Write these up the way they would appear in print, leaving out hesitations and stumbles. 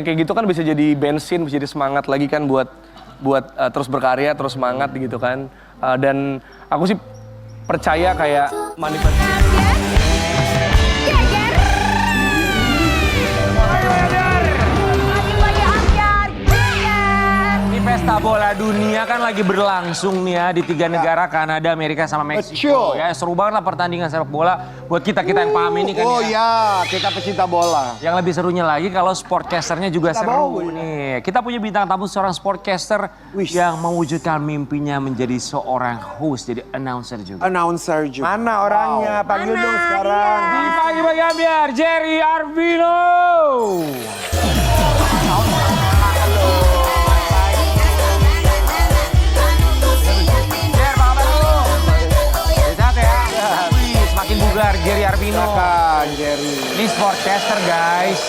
Kayak gitu kan bisa jadi bensin, bisa jadi semangat lagi kan buat terus berkarya, terus semangat gitu kan. Dan aku sih percaya kayak manifestasi. Pesta bola dunia kan lagi berlangsung nih ya di 3 negara, Kanada, Amerika sama Meksiko. Ya seru banget lah pertandingan sepak bola buat kita yang paham ini kan. Oh ya, kita pecinta bola. Yang lebih serunya lagi kalau sportcasternya juga seru nih. Kita punya bintang tamu seorang sportcaster yang mewujudkan mimpinya menjadi seorang host, jadi announcer juga. Announcer juga. Mana orangnya? Panggil dong sekarang. Dipanggil bagi biar Jerry Arvino. Jerry Arvino. Jerry. Ini sportcaster guys.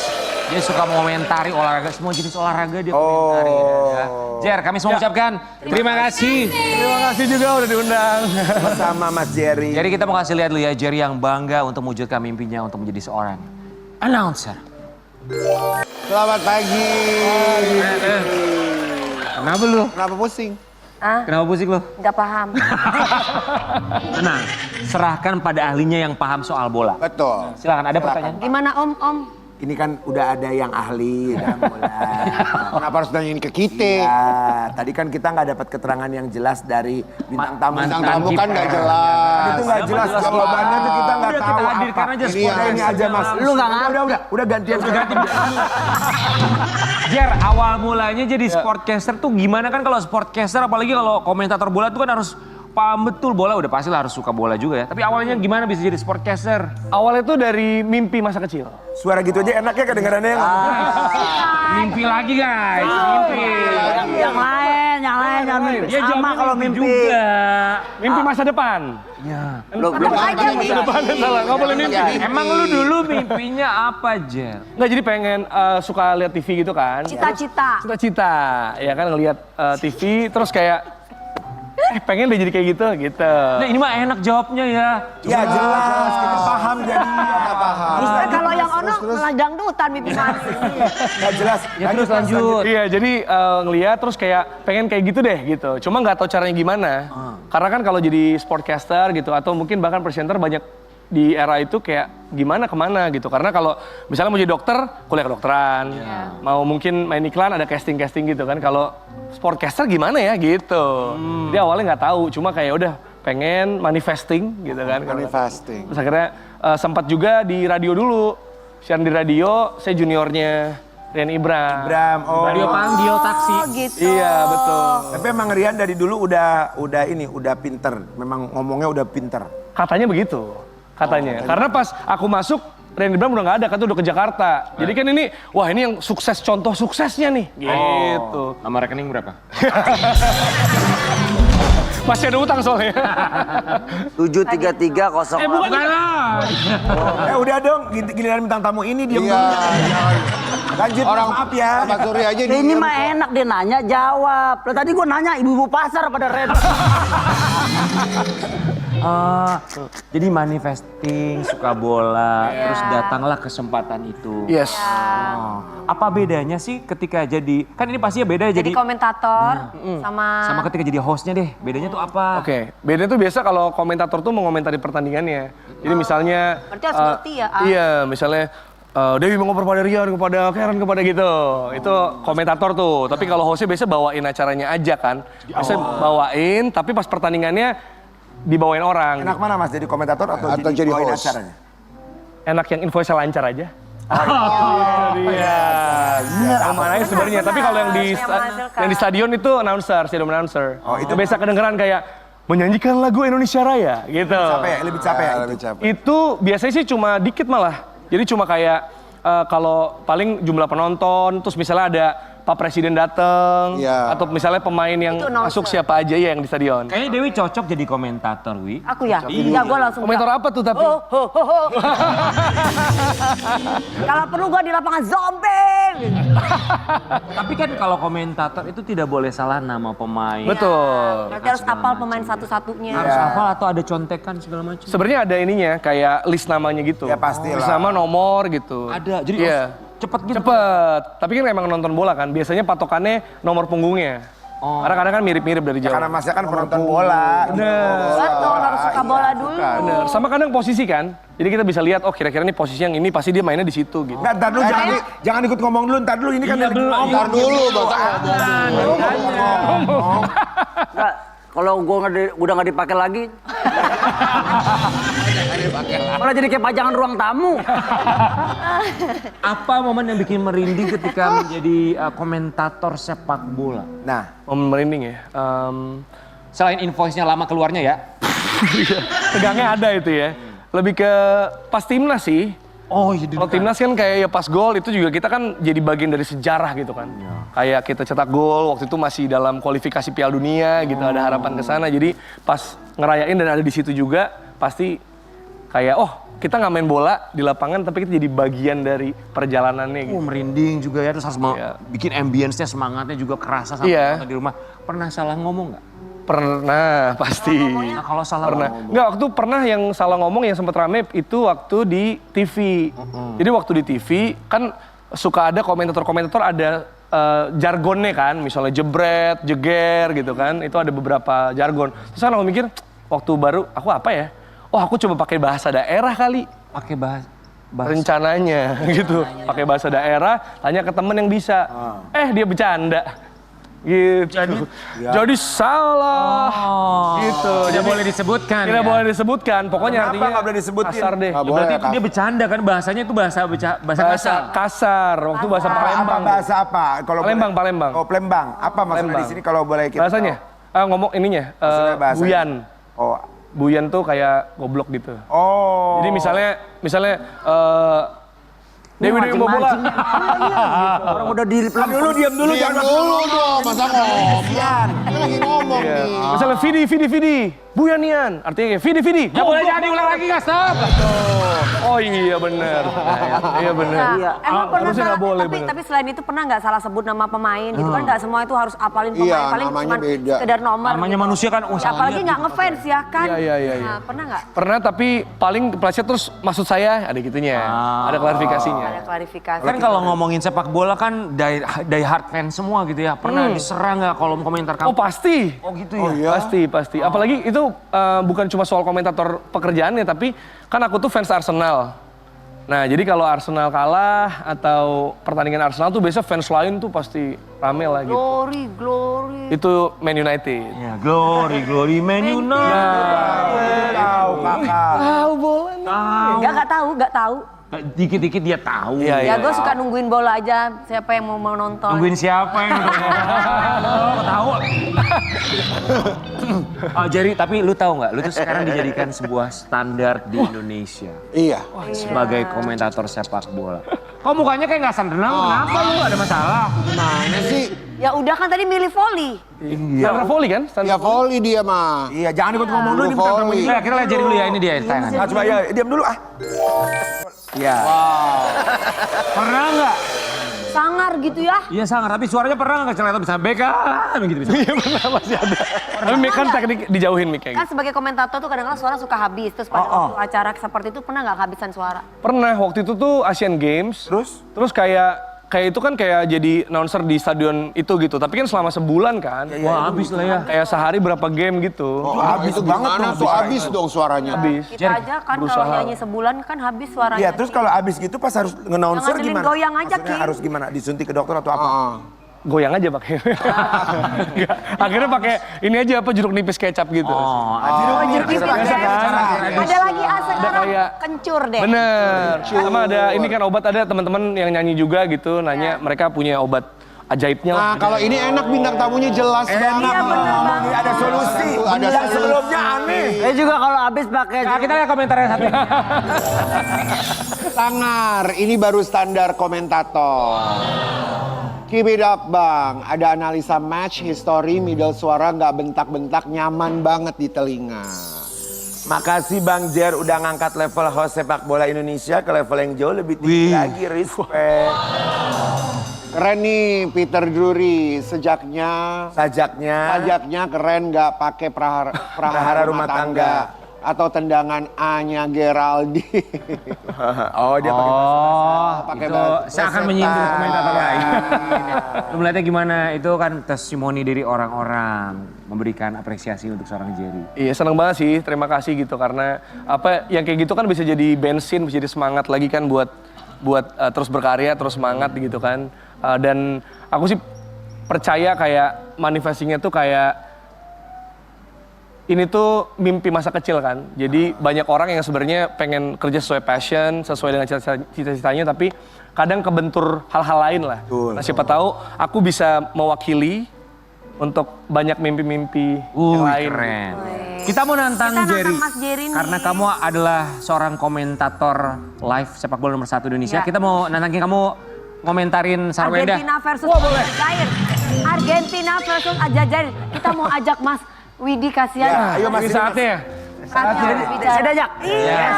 Dia suka mengomentari olahraga, semua jenis olahraga dia komentari. Ya. Jer, kami semua ucapkan terima kasih. Terima kasih juga udah diundang. Bersama Mas Jerry. Jadi kita mau kasih lihat dulu ya Jerry yang bangga untuk mewujudkan mimpinya untuk menjadi seorang announcer. Selamat pagi. Kenapa lu? Kenapa pusing? Kenapa pusing lu? Nggak paham. Tenang, serahkan pada ahlinya yang paham soal bola. Betul. Silakan, ada pertanyaan? Gimana Om? Ini kan udah ada yang ahli dalam bola. Kenapa harus nanyain ke kita? Ya, tadi kan kita nggak dapat keterangan yang jelas dari bintang tamu. Bintang tamu kan nggak jelas. Itu nggak jelas jawabannya tuh kita nggak tahu. Kita hadirkan aja ini aja Mas. Lu nggak ngerti. Udah gantian. Jer, awal mulanya jadi sportcaster tuh gimana kan kalau sportcaster apalagi kalau komentator bola tuh kan harus paham betul bola, udah pasti lah harus suka bola juga ya. Tapi awalnya gimana bisa jadi sportcaster? Awalnya tuh dari mimpi masa kecil. Suara gitu aja enaknya kedengarannya. Mimpi lagi guys, mimpi. Yang lain jangan mimpi. Dia Sama kalau mimpi. juga. Mimpi masa depan. Ya. Belum aja Masa depan salah, nggak boleh mimpi. Emang lu dulu mimpinya apa, Jer? Nggak, jadi pengen suka lihat TV gitu kan. Cita-cita. Cita-cita, ya kan ngelihat TV terus kayak pengen deh jadi kayak gitu. Nah ini mah enak jawabnya ya. Ya jelas, kita paham jadinya. Paham. Kalau yang ono malah dangdutan mimpi mati. Nggak jelas. Ya terus lanjut. Iya, jadi ngelihat terus kayak pengen kayak gitu deh gitu. Cuma nggak tahu caranya gimana. Karena kan kalau jadi sportcaster gitu atau mungkin bahkan presenter banyak di era itu kayak gimana kemana gitu. Karena kalau misalnya mau jadi dokter, kuliah kedokteran. Mau mungkin main iklan ada casting-casting gitu kan. Kalau sportcaster gimana ya gitu. Jadi awalnya nggak tahu, cuma kayak udah pengen manifesting gitu kan. Manifesting. Terus akhirnya sempat juga di radio dulu. Siaran di radio, saya juniornya Rian Ibram. Radio Panggil Taksi. Oh gitu. Iya, betul. Tapi emang Rian dari dulu udah pinter. Memang ngomongnya udah pinter. Katanya begitu, katanya. Karena pas aku masuk, Rian Ibram udah nggak ada, kan udah ke Jakarta. Jadi kan ini, wah ini yang sukses, contoh suksesnya nih. Gitu. Nama rekening berapa? Masih ada utang soalnya. 73301. Bukan lah. Udah dong, giliran bintang tamu ini dia lanjut, maaf ya. Pak Surya aja Ini mah enak dia nanya jawab. Lah tadi gua nanya ibu-ibu pasar pada Red. Jadi manifesting, suka bola, terus datanglah kesempatan itu. Yes. Apa bedanya sih ketika jadi, kan ini pastinya beda Jadi komentator sama ketika jadi hostnya deh, bedanya tuh apa? Oke, bedanya tuh biasa kalau komentator tuh mengomentari pertandingannya. Jadi misalnya... Berarti harus ngerti ya, Ah? Iya, misalnya Dewi mau ngoper pada Rian, kepada Karen, kepada gitu. Itu komentator tuh. Tapi kalau hostnya biasa bawain acaranya aja kan. Biasa bawain, tapi pas pertandingannya dibawain orang. Enak mana Mas, jadi komentator atau jadi host? acaranya? Enak yang invoice lancar aja. Iya. Yang mana sebenarnya. Tapi kalau yang di stadion itu stadium announcer. Oh, itu biasa kedengeran kayak menyanyikan lagu Indonesia Raya gitu. Lebih capek ya. Itu biasanya sih cuma dikit malah. Jadi cuma kayak kalau paling jumlah penonton, terus misalnya ada Pak Presiden datang, atau misalnya pemain yang masuk siapa aja ya yang di stadion. Kayaknya Dewi cocok jadi komentator, Wi. Aku ya? Iya, gue langsung. Komentator apa tuh tapi? Kalau perlu gue di lapangan zombie. Tapi kan kalau komentator itu tidak boleh salah nama pemain. Betul. Berarti harus apal pemain satu-satunya. Harus hafal atau ada contekan segala macam. Sebenarnya ada ininya kayak list namanya gitu. Ya pastilah. List nama nomor gitu. Ada, jadi iya. cepet gitu. Cepet. Tapi kan emang nonton bola kan, biasanya patokannya nomor punggungnya. Karena kadang kan mirip-mirip dari jauh. Karena masnya kan penonton bola. Betul, harus suka bola dulu. Bener. Sama kadang posisi kan. Jadi kita bisa lihat, oh kira-kira nih posisi yang ini pasti dia mainnya di situ gitu. Nggak, ntar dulu jangan ikut ngomong dulu, ntar dulu ini kan lagi ngomong. Ntar dulu, Nggak, kalau gue udah nggak dipakai lagi. Malah jadi kayak pajangan ruang tamu. Apa momen yang bikin merinding ketika menjadi komentator sepak bola? Nah, Momen merinding ya. Selain invoice-nya lama keluarnya ya. Tegangnya ada itu ya. Lebih ke pas timnas sih. Oh iya. Kalau timnas kan kayak ya pas gol itu juga kita kan jadi bagian dari sejarah gitu kan. Kayak kita cetak gol waktu itu masih dalam kualifikasi Piala Dunia gitu, ada harapan ke sana. Jadi pas ngerayain dan ada di situ juga pasti kayak oh kita nggak main bola di lapangan tapi kita jadi bagian dari perjalanannya gitu. Merinding juga ya, terus harus bikin ambience-nya, semangatnya juga kerasa sama penonton di rumah. Pernah salah ngomong nggak? Pernah pasti. Nah, kalau salah Pernah. ngomong. Enggak, waktu pernah yang salah ngomong yang sempat rame itu waktu di TV. Jadi waktu di TV kan suka ada komentator-komentator ada jargonnya kan, misalnya jebret, jeger gitu kan. Itu ada beberapa jargon. Terus kan aku mikir, waktu baru aku apa ya? Oh aku coba pakai bahasa daerah kali. Pakai bahasa. Rencananya gitu. Pakai bahasa daerah, tanya ke temen yang bisa. Dia bercanda. Gitu. Jadi salah. Gitu. Tidak boleh disebutkan. Tidak boleh disebutkan. Pokoknya kenapa artinya nggak boleh disebutin? kasar deh. Nggak boleh. Berarti itu dia bercanda kan, bahasanya itu bahasa Bahasa kasar. kasar. Waktu bahasa Palembang. Bahasa apa? Kalau Palembang, boleh- Palembang. Oh, Palembang. Apa maksudnya Palembang. di sini kalau boleh kita Bahasanya? Ngomong ininya. Maksudnya bahasanya? Buyan. tahu? Oh. Buyan tuh kayak goblok gitu. Oh. Jadi misalnya Dewi mau bola. Orang udah di Diam dulu, diam dulu. Diam jangan dulu dong, masa ngomong? Kita lagi ngomong Iya. nih. Misalnya Vidi, Buyanian. Artinya kayak Vidi. Nggak boleh jadi ulang lagi nggak, stop. Oh iya bener. Iya bener. Iya. Emang pernah Harusnya salah, nggak boleh tapi, bener. tapi selain itu pernah nggak salah sebut nama pemain gitu kan? Nggak semua itu harus apalin pemain, Iya, paling namanya cuma beda. sekedar nomor. Namanya gitu. manusia kan, oh, Ya, salah apalagi lihat nggak ngefans ya kan? Iya. Nah, pernah nggak? Pernah tapi paling kepleset terus maksud saya ada gitunya. Ada klarifikasinya. Ada klarifikasi. Kan kalau ngomongin sepak bola kan die hard fans semua gitu ya. Pernah diserang nggak kolom komentar kamu? Oh pasti. Oh gitu ya? Pasti. Apalagi itu bukan cuma soal komentator pekerjaannya, tapi kan aku tuh fans Arsenal. Nah, jadi kalau Arsenal kalah atau pertandingan Arsenal tuh biasa fans lain tuh pasti rame lah gitu. Glory. Itu Man United. Ya, glory Man United. Tahu, kakak. Tahu bola nih. Nggak tahu. Dikit-dikit dia tahu. Iya. Ya gue suka nungguin bola aja. Siapa yang mau nonton? Nungguin siapa yang kok tahu? Oh, jadi tapi lu tahu nggak? Lu tuh sekarang dijadikan sebuah standar di Indonesia Iya. sebagai komentator sepak bola. Kok mukanya kayak nggak sendenang? Kenapa lu? Ada masalah? Gimana sih? Ya udah kan tadi milih volley. Standar volley kan? Ya volley dia mah. Iya, jangan ikut ngomong dulu. Ini bukan kamu ini. Nah, kita lihat jadi dulu ya, ini dia tayangan. Ah, coba ya, diam dulu ah. Iya. Pernah nggak? Sangar gitu ya. Iya sangar, tapi suaranya pernah nggak celana bisa Beckham gitu bisa. Iya benar masih ada. Tapi mic kan teknik dijauhin mic kayak Kan gitu. sebagai komentator tuh kadang-kadang suara suka habis. Terus pada waktu acara seperti itu pernah nggak kehabisan suara? Pernah waktu itu tuh Asian Games. Terus kayak itu kan kayak jadi announcer di stadion itu gitu. Tapi kan selama sebulan kan. Wah habis lah ya. Kayak sehari berapa game gitu. Habis banget tuh, habis dong suaranya. Habis. Kita aja kan kalau nyanyi sebulan kan habis suaranya. Iya, terus kalau abis gitu pas harus nge-announcer Jangan gimana? goyang aja, Maksudnya Ki. harus gimana? Disuntik ke dokter atau apa? Goyang aja pakai. Enggak. Akhirnya pakai ini aja apa jeruk nipis kecap gitu. Jeruk nipis kan? Ada lagi sekarang kayak- kencur deh. Bener. Sama ada ini kan obat, ada teman-teman yang nyanyi juga gitu nanya mereka punya obat ajaibnya lah. Nah kalau ini enak bintang tamunya jelas banget. Iya bener banget. Ada solusi. Ada Yang solusi. sebelumnya aneh. Saya juga kalau habis pakai Nah, kita lihat komentarnya satu. Sangar, ini baru standar komentator. Keep it up bang, ada analisa match, history, middle suara nggak bentak-bentak, nyaman banget di telinga. Makasih Bang Jer udah ngangkat level host sepak bola Indonesia ke level yang jauh lebih tinggi lagi. Respect. Keren nih Peter Drury, sajaknya Sajaknya keren nggak pakai prahara rumah tangga. atau tendangan A-nya Geraldine. Oh, dia pakai itu bahasa saya akan setan. menyinggung komentator lain. Lu melihatnya gimana? Itu kan testimoni dari orang-orang memberikan apresiasi untuk seorang Jerry. Iya seneng banget sih, terima kasih gitu karena apa yang kayak gitu kan bisa jadi bensin, bisa jadi semangat lagi kan buat terus berkarya, terus semangat gitu kan. Dan aku sih percaya kayak manifestingnya tuh kayak ini tuh mimpi masa kecil kan. Jadi banyak orang yang sebenarnya pengen kerja sesuai passion, sesuai dengan cita-citanya tapi kadang kebentur hal-hal lain lah. Nah siapa tahu aku bisa mewakili untuk banyak mimpi-mimpi yang lain. Keren. Kita mau nantang Kita nantang Jerry. Mas Jerry nih. Karena kamu adalah seorang komentator live sepak bola nomor 1 Indonesia. Ya. Kita mau nantangin kamu ngomentarin Sarwenda. Argentina versus Aljazair. Argentina versus Aljazair. Kita mau ajak Mas Widi kasihan. Ya, ayo Mas. Ini saatnya ya. Saatnya bicara. Saya diajak. Iya.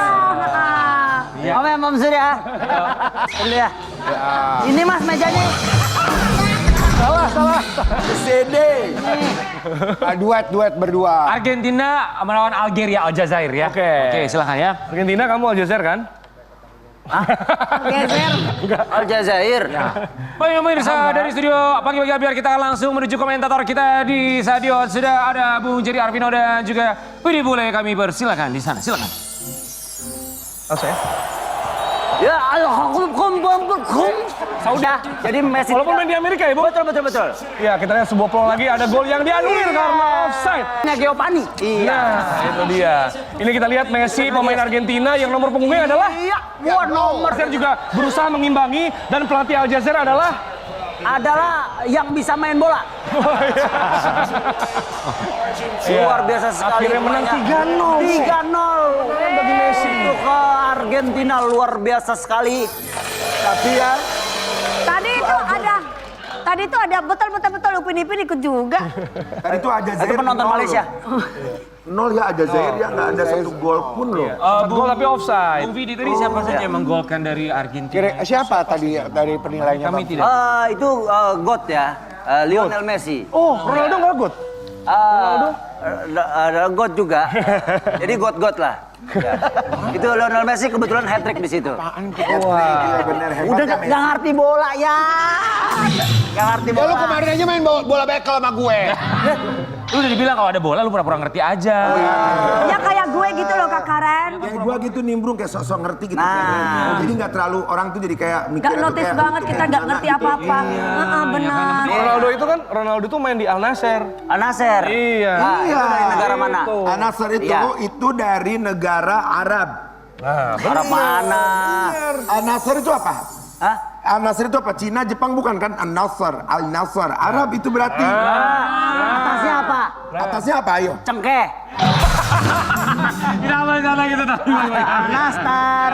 Om ya, Om Surya. Dulu ya. Ini Mas mejanya. Salah. CD. Duet berdua. Argentina melawan Aljazair ya. Oke. Silahkan ya. Argentina kamu Aljazair kan? Geser. Aljazair. Baik pemirsa dari studio Pagi-Pagi biar kita langsung menuju komentator kita di stadion. Sudah ada Bung Jerry Arvino dan juga Widi Bule, kami persilakan di sana. Silakan. Langsung ya. Ya, Sudah. Jadi Messi. Walaupun main di Amerika ya, Bu? Betul. Ya, kita lihat sebuah peluang lagi, ada gol yang dianulir karena offside. Giovanni. Nah, itu dia. Ini kita lihat Messi, pemain Argentina yang nomor punggungnya adalah Iya, gua nomor Aljazair juga berusaha mengimbangi dan pelatih Aljazair adalah adalah yang bisa main bola. Luar biasa sekali. Akhirnya menang mainnya. 3-0. 3-0. Bagi Messi. Untuk Argentina luar biasa sekali. Tapi ya, Tadi itu ada betul Upin Ipin ikut juga. tadi itu aja Itu penonton Malaysia. Nol ya aja Zaire ya nggak ada satu gol pun loh. gol tapi offside. Bung Vidi tadi siapa saja yang menggolkan dari Argentina? Siapa tadi dari penilainya Kami Bang? tidak. Itu GOAT ya. Lionel Messi. Oh, Ronaldo nggak good? Ada GOAT juga. Jadi GOAT lah. Ya. Itu Lionel Messi kebetulan hat-trick di situ. Iya bener hebat. Udah nggak ngerti bola ya. Nggak ngerti Ya bola. lu kemarin aja main bola bekel sama gue. Lu udah dibilang kalau ada bola lu pura-pura ngerti aja. Ya kayak gue gitu loh Kak Karen. Kayak gua gitu nimbrung kayak sosok ngerti gitu. Nah. Jadi nggak terlalu orang tuh jadi kayak mikir. Gak notice banget kita gak ngerti apa-apa. Benar. Ronaldo tuh main di Al Nassr. Al Nassr. Iya. Nah, itu dari negara mana? Al-Nassr Iya. itu dari negara Arab. Arab mana? Al-Nassr itu apa? Hah? Al-Nassr itu apa? Cina, Jepang bukan kan? Al-Nassr. Arab itu berarti. Atasnya apa? Atasnya apa? Ayo. Cengkeh. Kita apa sana kita tahu. Nastar.